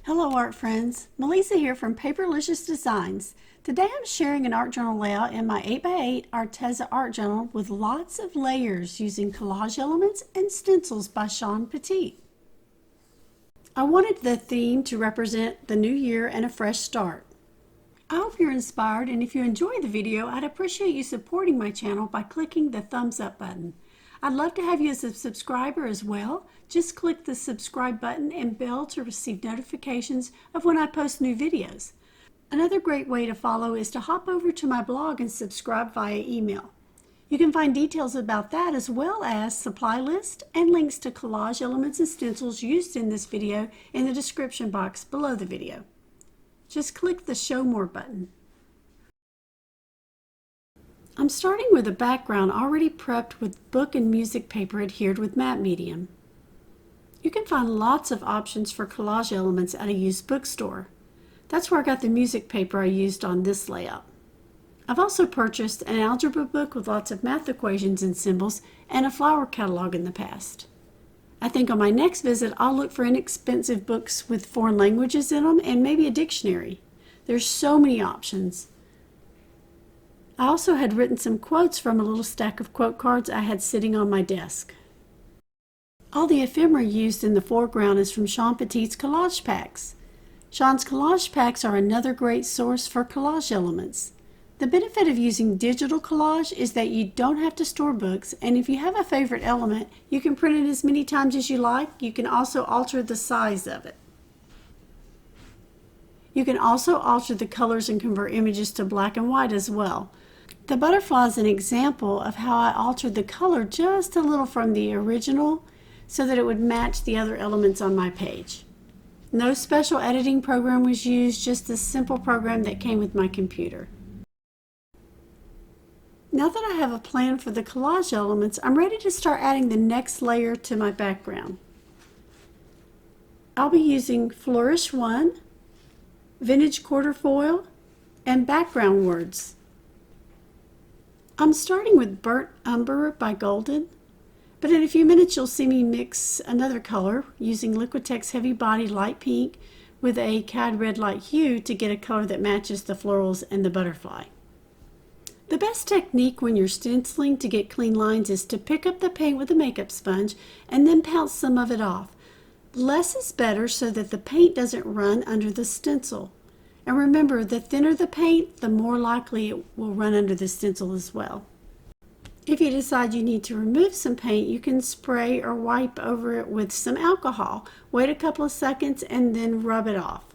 Hello art friends, Melisa here from Paperlicious Designs. Today I'm sharing an art journal layout in my 8x8 Arteza art journal with lots of layers using collage elements and stencils by SHAWN Petite. I wanted the theme to represent the new year and a fresh start. I hope you're inspired, and if you enjoy the video, I'd appreciate you supporting my channel by clicking the thumbs up button. I'd love to have you as a subscriber as well. Just click the subscribe button and bell to receive notifications of when I post new videos. Another great way to follow is to hop over to my blog and subscribe via email. You can find details about that as well as supply list and links to collage elements and stencils used in this video in the description box below the video. Just click the Show More button. I'm starting with a background already prepped with book and music paper adhered with matte medium. You can find lots of options for collage elements at a used bookstore. That's where I got the music paper I used on this layout. I've also purchased an algebra book with lots of math equations and symbols and a flower catalog in the past. I think on my next visit I'll look for inexpensive books with foreign languages in them and maybe a dictionary. There's so many options. I also had written some quotes from a little stack of quote cards I had sitting on my desk. All the ephemera used in the foreground is from SHAWN Petite's Collage Paks. SHAWN's Collage Paks are another great source for collage elements. The benefit of using digital collage is that you don't have to store books, and if you have a favorite element, you can print it as many times as you like. You can also alter the size of it. You can also alter the colors and convert images to black and white as well. The butterfly is an example of how I altered the color just a little from the original so that it would match the other elements on my page. No special editing program was used, just a simple program that came with my computer. Now that I have a plan for the collage elements, I'm ready to start adding the next layer to my background. I'll be using Flourish 1, Vintage Quarter Foil, and background words. I'm starting with Burnt Umber by Golden, but in a few minutes you'll see me mix another color using Liquitex Heavy Body Light Pink with a Cad Red Light Hue to get a color that matches the florals and the butterfly. The best technique when you're stenciling to get clean lines is to pick up the paint with a makeup sponge and then pounce some of it off. Less is better so that the paint doesn't run under the stencil. And remember, the thinner the paint, the more likely it will run under the stencil as well. If you decide you need to remove some paint, you can spray or wipe over it with some alcohol. Wait a couple of seconds and then rub it off.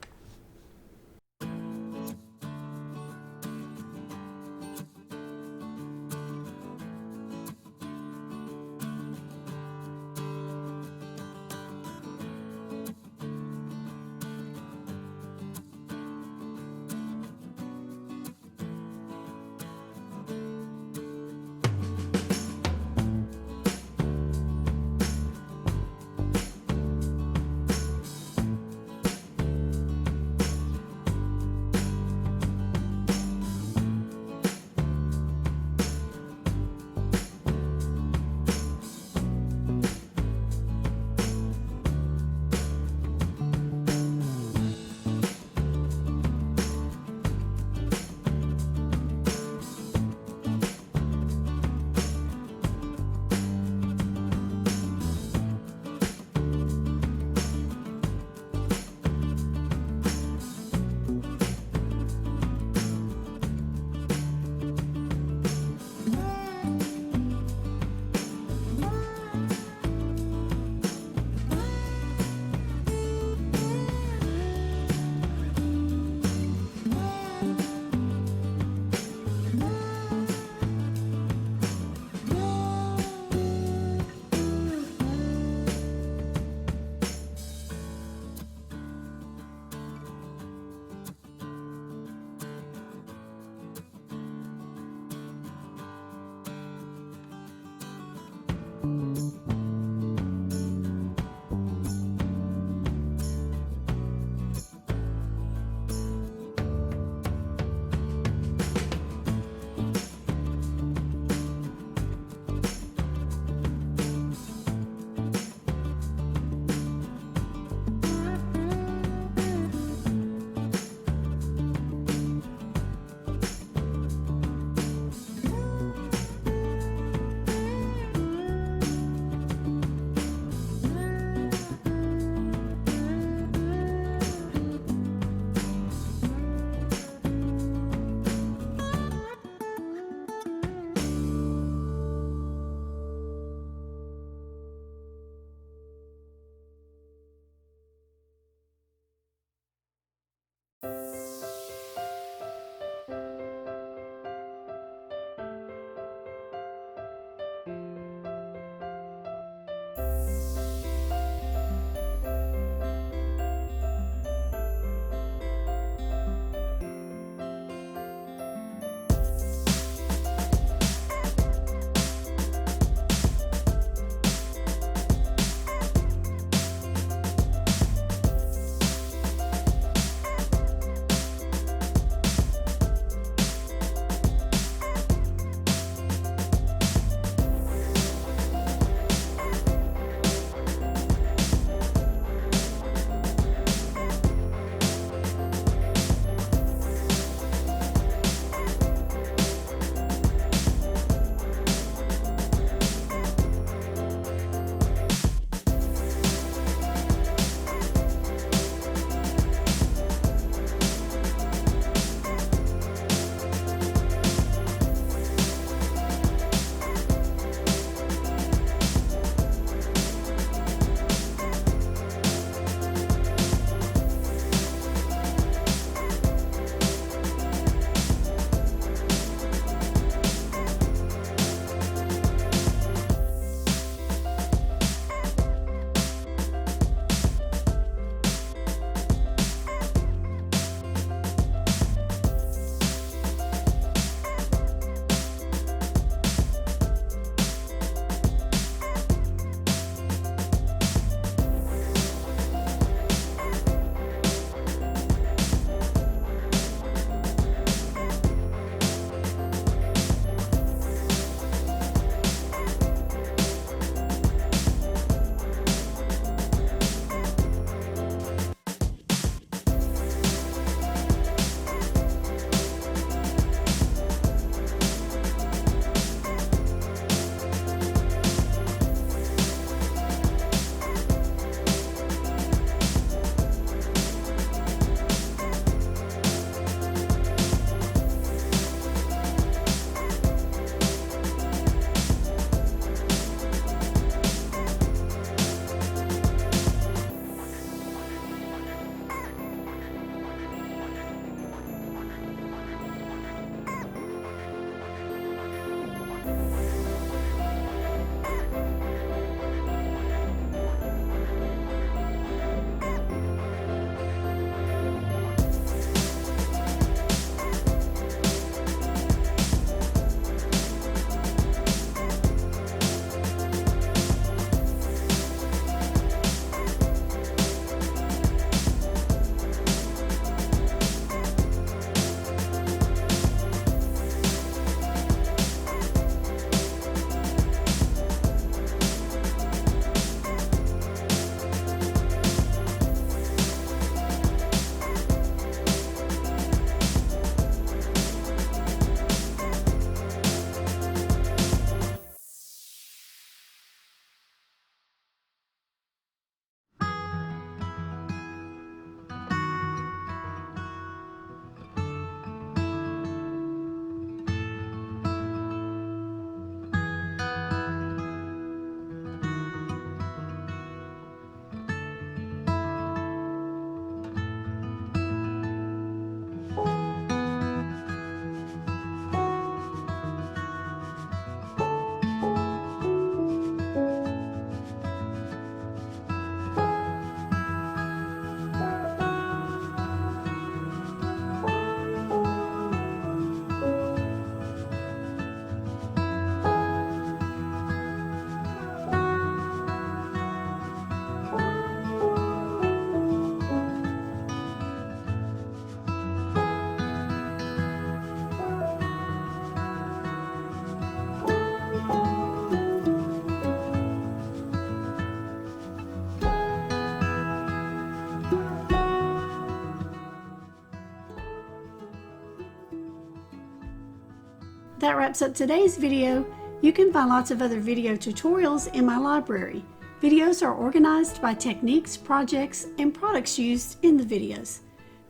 That wraps up today's video. You can find lots of other video tutorials in my library. Videos are organized by techniques, projects, and products used in the videos.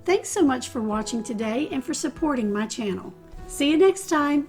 Thanks so much for watching today and for supporting my channel. See you next time.